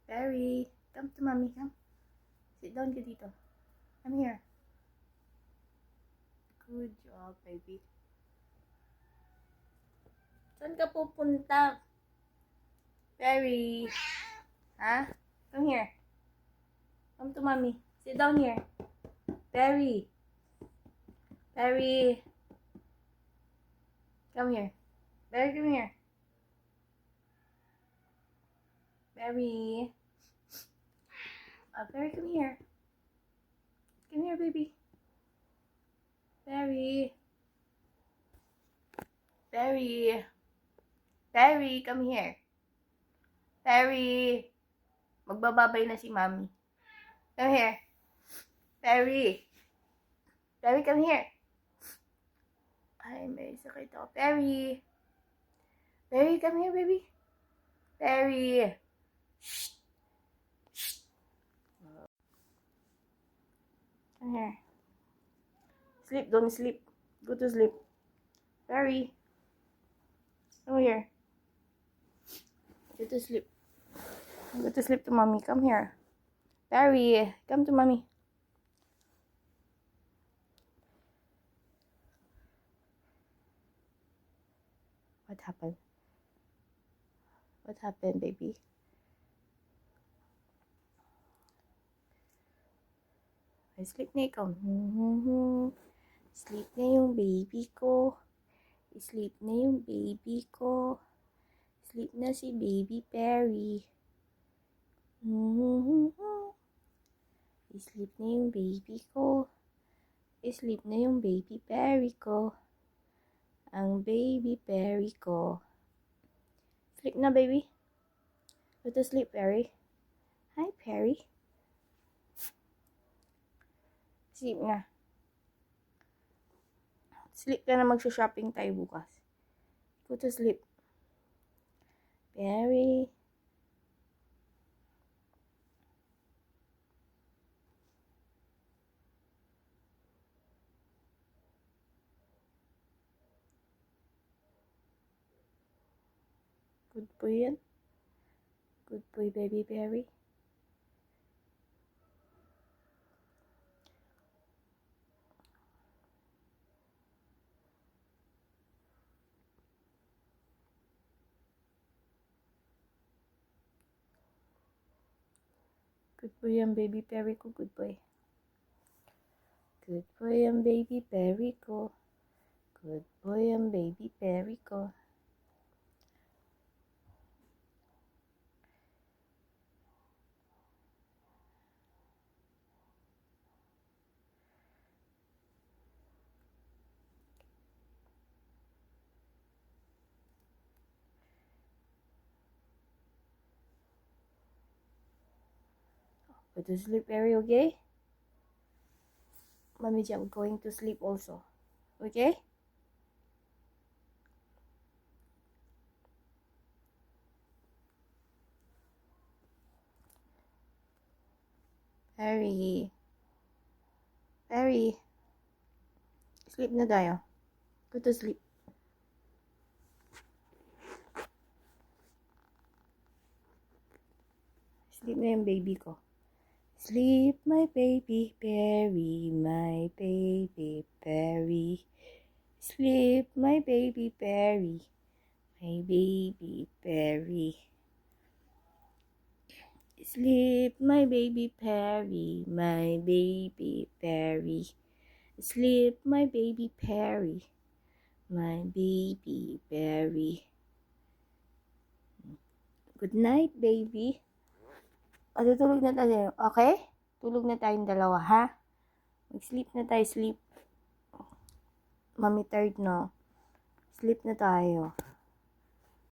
Perry, come to mommy, come. Sit down ka dito. Come here. Good job, baby. Saan ka pupunta? Perry. Ha? Come here. Come to mommy. Sit down here. Perry. Perry. Come here. Perry, come here. Perry. Perry, come here. Come here, baby. Perry. Perry. Perry, come here. Perry. Magbababay na si mommy. Come here. Perry. Perry, come here. Ay, may sakit ako. Perry. Perry, come here, baby. Perry. Shh. Shh. Come here. Sleep, don't sleep. Go to sleep. Perry. Come here. Go to sleep. Go to sleep to mommy. Come here. Perry, come to mommy. What happened? What happened, baby? Ay, sleep na ikaw. Sleep na yung baby ko. Sleep na yung baby ko. Sleep na si baby Perry. Sleep na yung baby ko. Sleep na yung baby Perry ko. Ang baby Perry ko. Sleep na, baby. Go to sleep, Perry. Hi, Perry. Sleep na. Sleep ka na, magsha-shopping tayo bukas. Go to sleep. Perry. Good boy yan. Good boy, baby Perry. Good boy yan, baby Perry ko. Good boy. Good boy yan, baby Perry ko. Good boy yan, baby Perry ko. Go to sleep, Perry, okay? Mommy Jam going to sleep also. Okay? Perry. Perry. Sleep na tayo. Go to sleep. Sleep na yung baby ko. Sleep, my baby Perry, my baby Perry. Sleep, my baby Perry, my baby Perry. Sleep, my baby Perry, my baby Perry. Sleep, my baby Perry, my baby Perry. Good night, baby. Tulog na tayo, okay? Tulog na tayong dalawa, ha? Mag-sleep na tayo, sleep. Mommy tired, no? Sleep na tayo.